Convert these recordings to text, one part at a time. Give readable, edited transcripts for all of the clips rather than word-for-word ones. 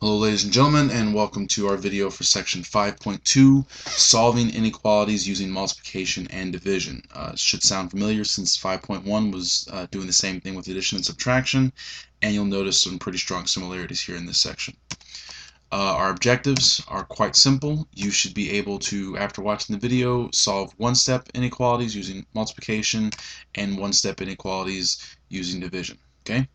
Hello ladies and gentlemen, and welcome to our video for section 5.2, solving inequalities using multiplication and division. It should sound familiar since 5.1 was doing the same thing with addition and subtraction, and you'll notice some pretty strong similarities here in this section. Our objectives are quite simple. You should be able to, after watching the video, solve one-step inequalities using multiplication and one-step inequalities using division. Okay?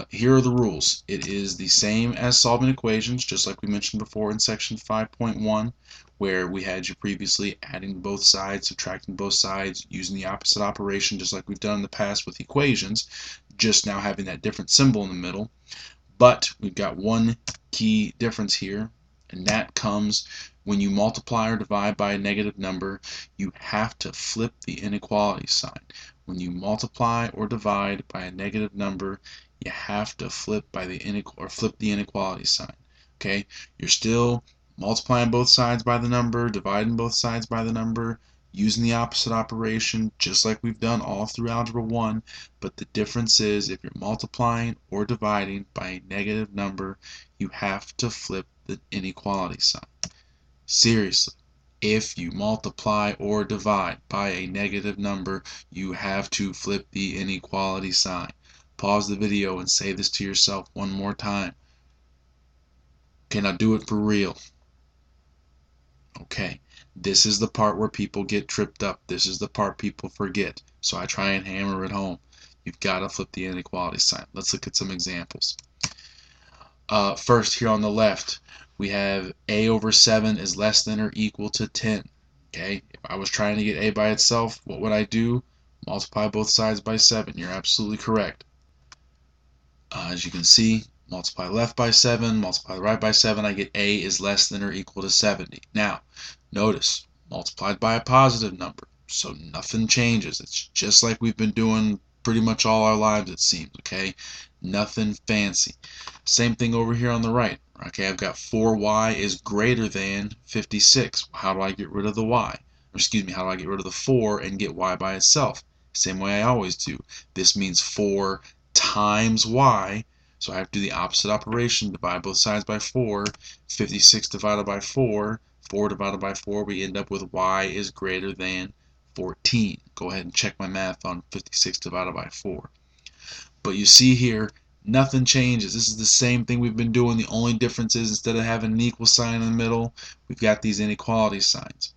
Here are the rules. It is the same as solving equations, just like we mentioned before in section 5.1, where we had you previously adding both sides, subtracting both sides, using the opposite operation, just like we've done in the past with equations, just now having that different symbol in the middle. But we've got one key difference here, and that comes when you multiply or divide by a negative number, you have to flip the inequality sign. When you multiply or divide by a negative number, you have to flip the inequality sign. Okay, you're still multiplying both sides by the number, dividing both sides by the number, using the opposite operation, just like we've done all through Algebra 1, but the difference is if you're multiplying or dividing by a negative number, you have to flip the inequality sign. Seriously. If you multiply or divide by a negative number, you have to flip the inequality sign. Pause the video and say this to yourself one more time. Okay, now do it for real. Okay, this is the part where people get tripped up. This is the part people forget. So I try and hammer it home. You've got to flip the inequality sign. Let's look at some examples. First, here on the left, we have a over 7 is less than or equal to 10. Okay, if I was trying to get a by itself, what would I do? Multiply both sides by 7. You're absolutely correct. As you can see, multiply left by 7, multiply right by 7, I get a is less than or equal to 70. Now, notice, multiplied by a positive number, so nothing changes. It's just like we've been doing pretty much all our lives, it seems, okay? Nothing fancy. Same thing over here on the right. Okay, I've got 4y is greater than 56. How do I get rid of the y? Or excuse me, how do I get rid of the 4 and get y by itself? Same way I always do. This means 4 times y, so I have to do the opposite operation, divide both sides by 4, 56 divided by 4, 4 divided by 4, we end up with y is greater than 14. Go ahead and check my math on 56 divided by 4. But you see here, nothing changes. This is the same thing we've been doing. The only difference is instead of having an equal sign in the middle, we've got these inequality signs.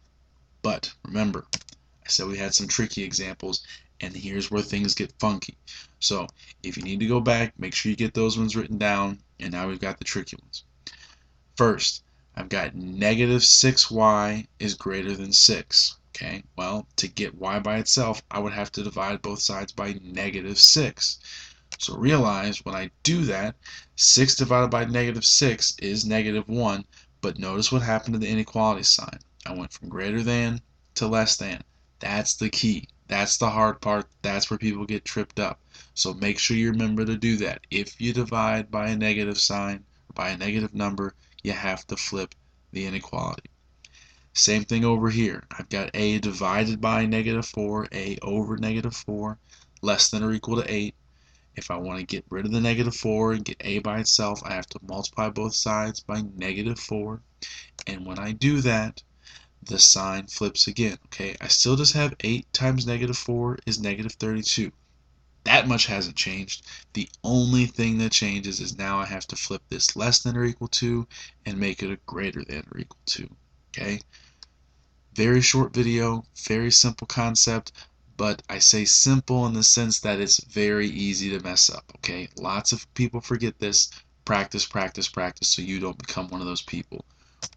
But remember, I said we had some tricky examples, and here's where things get funky. So if you need to go back, make sure you get those ones written down, and now we've got the tricky ones. First, I've got negative 6y is greater than 6. Okay, well, to get y by itself, I would have to divide both sides by negative 6. So realize when I do that, 6 divided by negative 6 is negative 1, but notice what happened to the inequality sign. I went from greater than to less than. That's the key. That's the hard part. That's where people get tripped up. So make sure you remember to do that. If you divide by a negative sign, by a negative number, you have to flip the inequality. Same thing over here. I've got a divided by negative 4, a over negative 4, less than or equal to 8. If I want to get rid of the negative 4 and get a by itself, I have to multiply both sides by negative 4. And when I do that, the sign flips again. Okay, I still just have 8 times negative 4 is negative 32. That much hasn't changed. The only thing that changes is now I have to flip this less than or equal to and make it a greater than or equal to. Okay, very short video, very simple concept, but I say simple in the sense that it's very easy to mess up. Okay, lots of people forget this. Practice, practice, practice, so you don't become one of those people.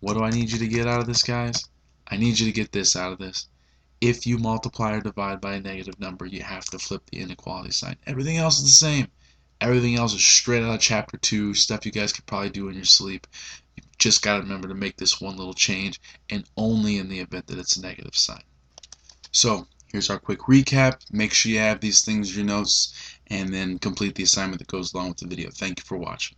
What do I need you to get out of this, guys? I need you to get this out of this. If you multiply or divide by a negative number, you have to flip the inequality sign. Everything else is the same. Everything else is straight out of chapter 2, stuff you guys could probably do in your sleep. You just got to remember to make this one little change, and only in the event that it's a negative sign. So here's our quick recap. Make sure you have these things in your notes, and then complete the assignment that goes along with the video. Thank you for watching.